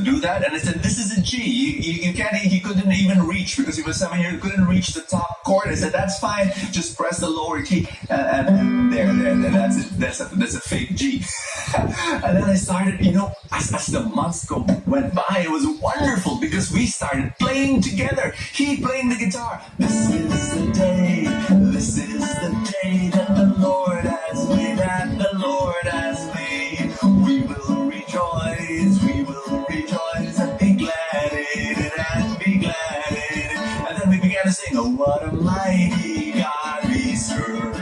do that? And I said, this is a G. You can't, he couldn't even reach because he was 7 years, couldn't reach the top chord. I said, that's fine. Just press the lower key. And there, that's it. That's a fake G. And then I started, as the months went by, it was wonderful because we started playing together. He playing the guitar. This is the day that the Lord has made, that the Lord has made. We will rejoice and be glad in it, and be glad in it. And then we began to sing, oh, what a mighty God we serve.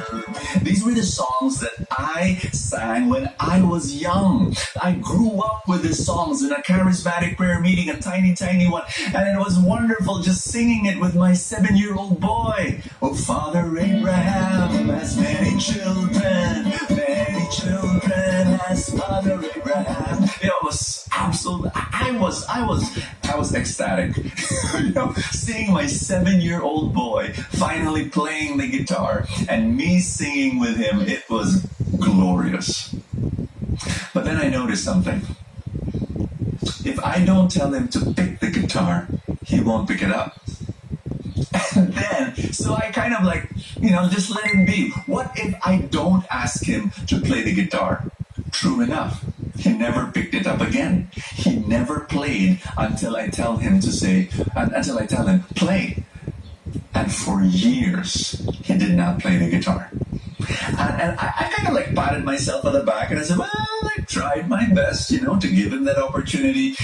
These were the songs that I sang when I was young. I grew up with these songs in a charismatic prayer meeting, a tiny one, and it was wonderful just singing it with my 7-year-old boy. Oh, Father Abraham has many children as Father Abraham. It was absolutely, I was ecstatic. Seeing my 7-year-old boy finally playing the guitar and me singing with him, it was glorious. But then I noticed something. If I don't tell him to pick the guitar, he won't pick it up. And then, so I kind of just let him be. What if I don't ask him to play the guitar? True enough, he never picked it up again. He never played until I tell him play. And for years, he did not play the guitar. And I kind of patted myself on the back and I said, well, I tried my best, to give him that opportunity.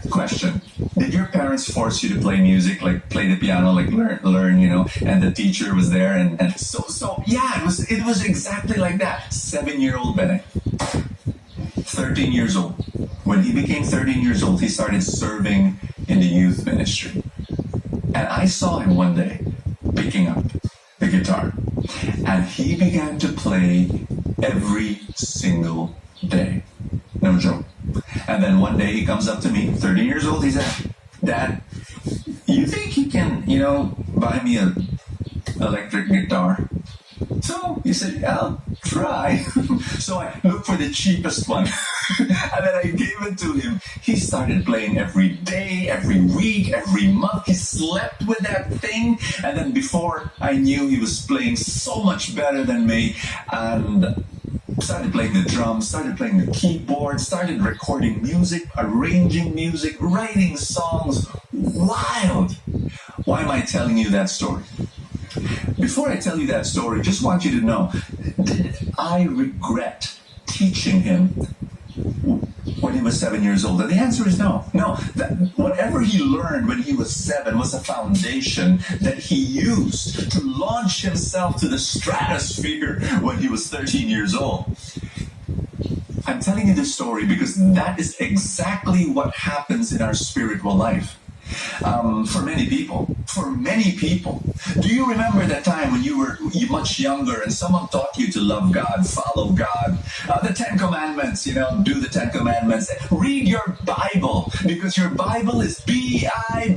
Question, did your parents force you to play music, play the piano, learn, and the teacher was there? And so yeah, it was exactly like that. 7-year-old Benny, 13 years old. When he became 13 years old, he started serving in the youth ministry. And I saw him one day picking up the guitar. And he began to play every single day. No joke. And then one day he comes up to me, 13 years old, he said, Dad, you think you can, buy me an electric guitar? So he said, yeah, I'll try. So I looked for the cheapest one. And then I gave it to him. He started playing every day, every week, every month. He slept with that thing. And then before I knew, he was playing so much better than me. And started playing the drums, started playing the keyboard, started recording music, arranging music, writing songs. Wild. Why am I telling you that story? Before I tell you that story, just want you to know, did I regret teaching him when he was 7 years old? And the answer is no. No, whatever he learned when he was 7 was a foundation that he used to launch himself to the stratosphere when he was 13 years old. I'm telling you this story because that is exactly what happens in our spiritual life. For many people. Do you remember that time when you were much younger and someone taught you to love God, follow God, the 10 Commandments, do the 10 Commandments, read your Bible, because your Bible is Bible,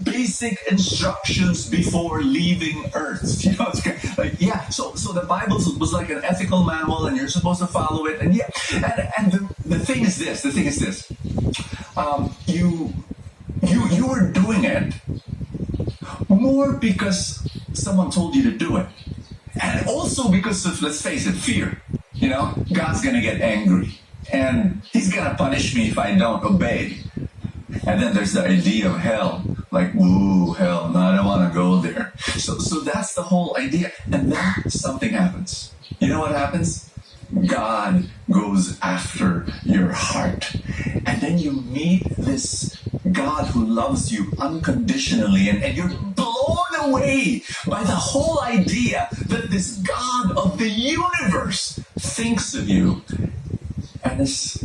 basic instructions before leaving Earth. So the Bible was like an ethical manual and you're supposed to follow it. And the thing is this, you were doing it more because someone told you to do it. And also because of, let's face it, fear. God's going to get angry. And he's going to punish me if I don't obey. And then there's the idea of hell. Ooh, hell, no, I don't want to go there. So that's the whole idea. And then something happens. You know what happens? God goes after your heart. And then you meet this God who loves you unconditionally, and you're blown away by the whole idea that this God of the universe thinks of you and is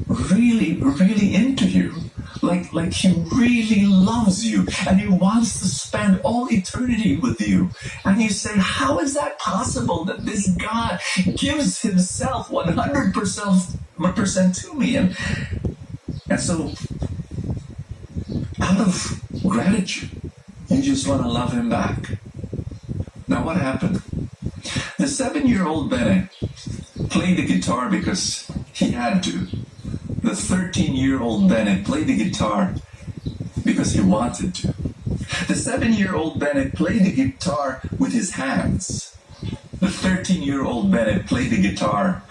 really, really into you. Like he really loves you and he wants to spend all eternity with you. And you say, how is that possible that this God gives himself 100% to me? And so out of gratitude, you just want to love him back. Now what happened? The 7-year-old Benny played the guitar because he had to. the 13-year-old Bennett played the guitar because he wanted to. The 7-year-old Bennett played the guitar with his hands. The 13-year-old Bennett played the guitar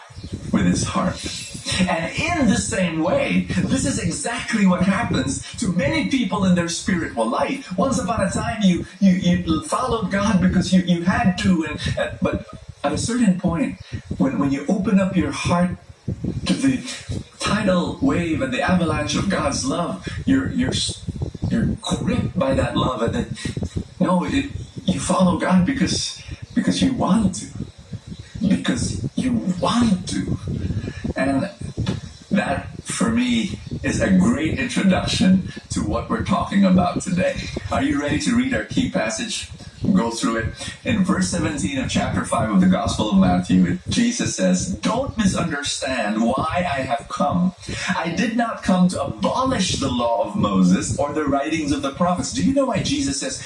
with his heart. And in the same way, this is exactly what happens to many people in their spiritual life. Once upon a time, you followed God because you had to, but at a certain point, when you open up your heart to the tidal wave and the avalanche of God's love, you're gripped by that love, and then you follow God because you want to, because you want to. And that, for me, is a great introduction to what we're talking about today. Are you ready to read our key passage? Go through it. In verse 17 of chapter 5 of the Gospel of Matthew, Jesus says, "Don't misunderstand why I have come. I did not come to abolish the law of Moses or the writings of the prophets." Do you know why Jesus says,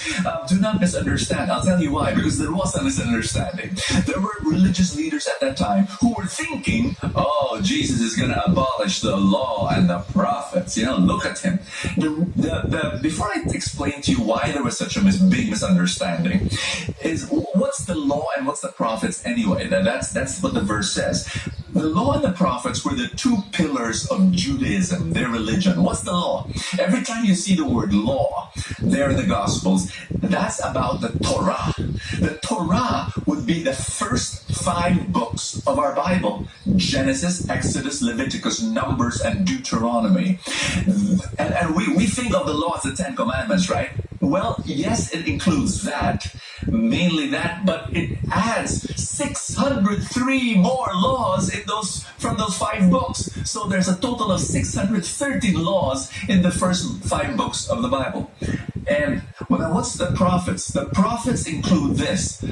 do not misunderstand? I'll tell you why. Because there was a misunderstanding. There were religious leaders at that time who were thinking, oh, Jesus is going to abolish the law and the prophets. Look at him. Before I explain to you why there was such a big misunderstanding, is what's the law and what's the prophets anyway? That's what the verse says. The law and the prophets were the two pillars of Judaism, their religion. What's the law? Every time you see the word law there in the Gospels, that's about the Torah. The Torah would be the first 5 books of our Bible: Genesis, Exodus, Leviticus, Numbers, and Deuteronomy. And we think of the law as the 10 Commandments, right? Well, yes, it includes that, mainly that, but it adds 603 more laws from those 5 books. So there's a total of 613 laws in the first 5 books of the Bible. And now what's the prophets? The prophets include this.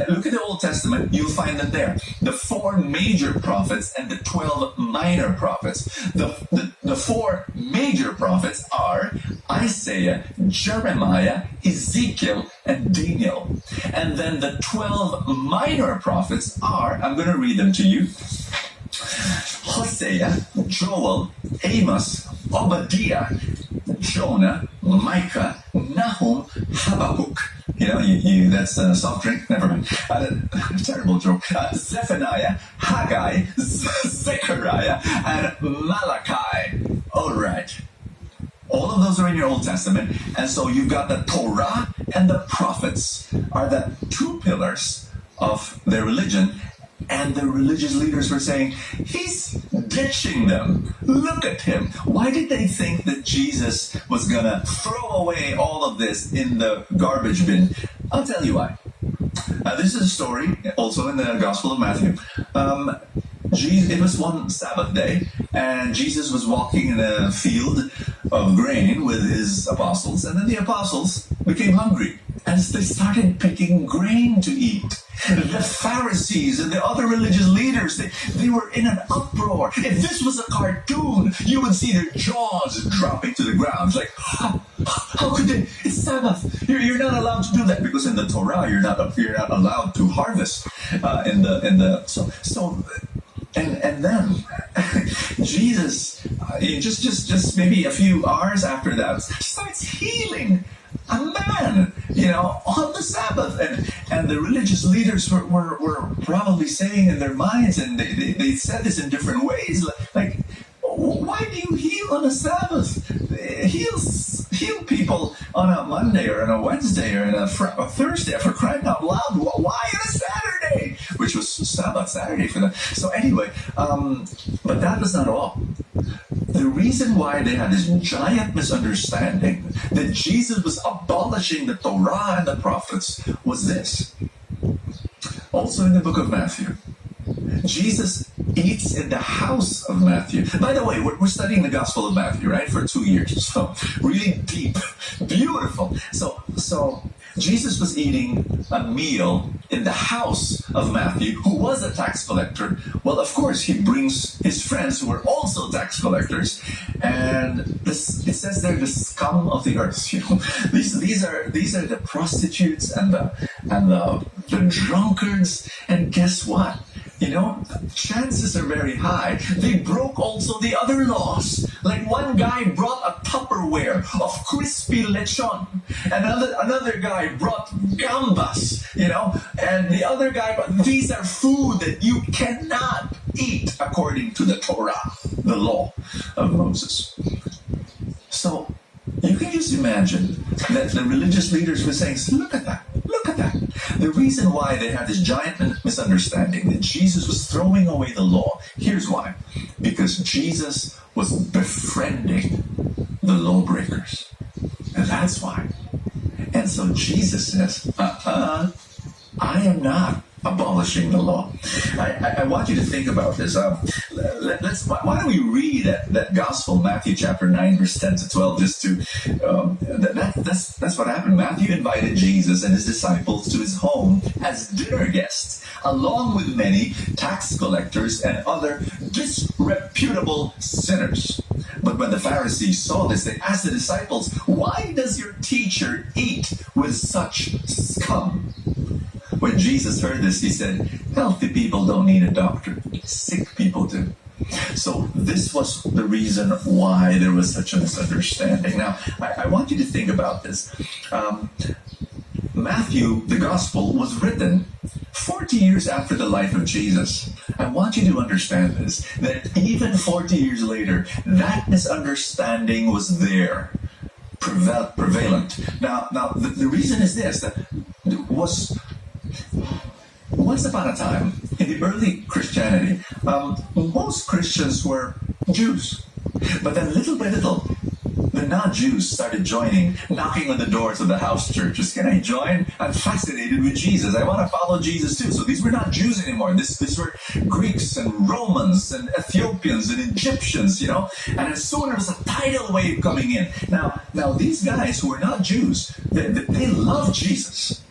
Look at the Old Testament, you'll find them there. The 4 major prophets and the 12 minor prophets. The 4 major prophets are Isaiah, Jeremiah, Ezekiel, and Daniel. And then the 12 minor prophets are, I'm going to read them to you: Hosea, Joel, Amos, Obadiah, Jonah, Micah, Nahum, Habakkuk. That's a soft drink? Never mind. Terrible joke. Zephaniah, Haggai, Zechariah, and Malachi. All right. All of those are in your Old Testament. And so you've got the Torah and the prophets are the 2 pillars of their religion. And the religious leaders were saying, he's ditching them. Look at him. Why did they think that Jesus was going to throw away all of this in the garbage bin? I'll tell you why. This is a story also in the Gospel of Matthew. It was one Sabbath day, and Jesus was walking in a field of grain with his apostles, and then the apostles became hungry, and they started picking grain to eat. The Pharisees and the other religious leaders, they were in an uproar. If this was a cartoon, you would see their jaws dropping to the ground. It's like, how could they? It's Sabbath. You're not allowed to do that, because in the Torah you're not allowed to harvest. And then Jesus, just maybe a few hours after that, starts healing a man, on the Sabbath. And the religious leaders were probably saying in their minds, and they said this in different ways, like, why do you heal on a Sabbath? Heal people on a Monday or on a Wednesday or on a Thursday, for crying out loud. Why on a Saturday? Which was Sabbath, Saturday for them. So anyway, but that was not all. The reason why they had this giant misunderstanding that Jesus was abolishing the Torah and the prophets was this. Also in the book of Matthew, Jesus eats in the house of Matthew. By the way, we're studying the Gospel of Matthew, right, for 2 years. So really deep, beautiful. So Jesus was eating a meal in the house of Matthew, who was a tax collector. Well, of course, he brings his friends who were also tax collectors, and it says they're the scum of the earth. These are the prostitutes and the drunkards. And guess what? chances are very high they broke also the other laws. Like one guy brought a Tupperware of crispy lechon, another guy brought gambas, and the other guy brought, these are food that you cannot eat according to the Torah, the law of Moses. So you can just imagine that the religious leaders were saying, look at that. The reason why they had this giant misunderstanding that Jesus was throwing away the law, here's why. Because Jesus was befriending the lawbreakers. And that's why. And so Jesus says, I am not abolishing the law. I want you to think about this. Why don't we read that Gospel, Matthew chapter 9, verse 10 to 12, just to, that's what happened. Matthew invited Jesus and his disciples to his home as dinner guests, along with many tax collectors and other disreputable sinners. But when the Pharisees saw this, they asked the disciples, why does your teacher eat with such scum? When Jesus heard this, he said, healthy people don't need a doctor, sick people do. So this was the reason why there was such a misunderstanding. Now, I want you to think about this. Matthew, the Gospel, was written 40 years after the life of Jesus. I want you to understand this, that even 40 years later, that misunderstanding was there, prevalent. Now, the reason is this, that was once upon a time, in the early Christianity, most Christians were Jews. But then little by little, the non-Jews started joining, knocking on the doors of the house churches. Can I join? I'm fascinated with Jesus. I want to follow Jesus too. So these were not Jews anymore. These were Greeks and Romans and Ethiopians and Egyptians, And as soon as a tidal wave coming in. Now these guys who were not Jews, they loved Jesus.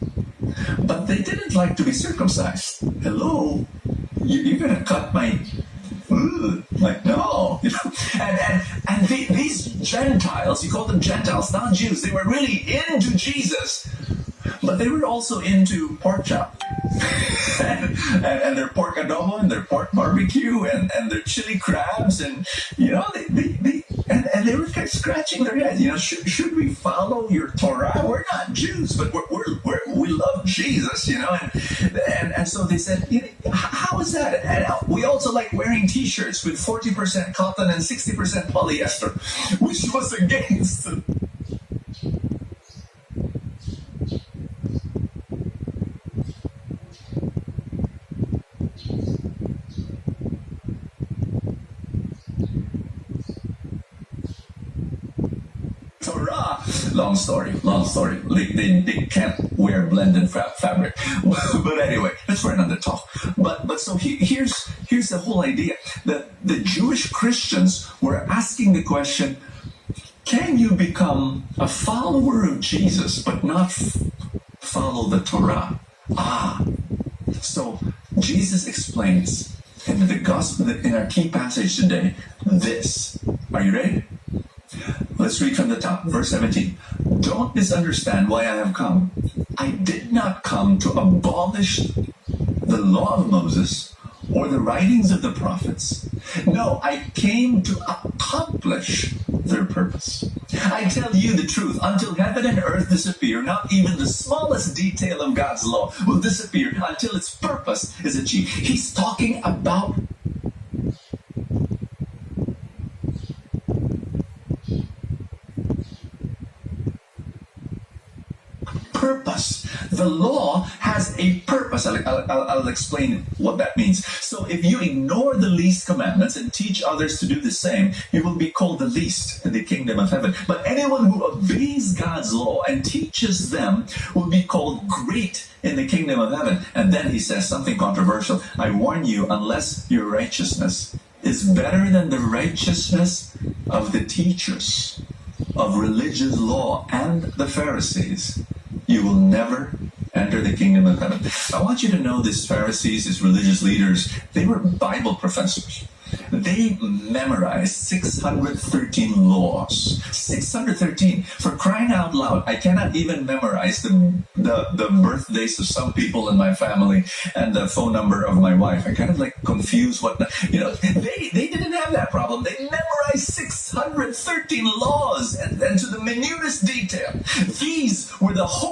But they didn't like to be circumcised. Hello? You're going to cut my... Like, no. And these Gentiles, you call them Gentiles, not Jews, they were really into Jesus. But they were also into pork chop. and their pork adobo and their pork barbecue and their chili crabs. And, they were kind of scratching their heads. Should we follow your Torah? We're not Jews, but we love Jesus, And so they said, how is that? And we also like wearing T-shirts with 40% cotton and 60% polyester, which was against Torah. Long story. They can't wear blended fabric. But anyway, that's for another talk. But so here's the whole idea. That the Jewish Christians were asking the question, can you become a follower of Jesus but not follow the Torah? So Jesus explains in the gospel, in our key passage today, this. Are you ready? Let's read from the top, verse 17. Don't misunderstand why I have come. I did not come to abolish the law of Moses or the writings of the prophets. No, I came to accomplish their purpose. I tell you the truth, until heaven and earth disappear, not even the smallest detail of God's law will disappear until its purpose is achieved. He's talking about purpose. The law has a purpose. I'll explain what that means. So if you ignore the least commandments and teach others to do the same, you will be called the least in the kingdom of heaven. But anyone who obeys God's law and teaches them will be called great in the kingdom of heaven. And then he says something controversial. I warn you, unless your righteousness is better than the righteousness of the teachers of religious law and the Pharisees, you will never enter the kingdom of heaven. I want you to know these Pharisees, these religious leaders, they were Bible professors. They memorized 613 laws. 613. For crying out loud, I cannot even memorize the birthdays of some people in my family and the phone number of my wife. I kind of like confuse they didn't have that problem. They memorized 613 laws and to the minutest detail. These were the holy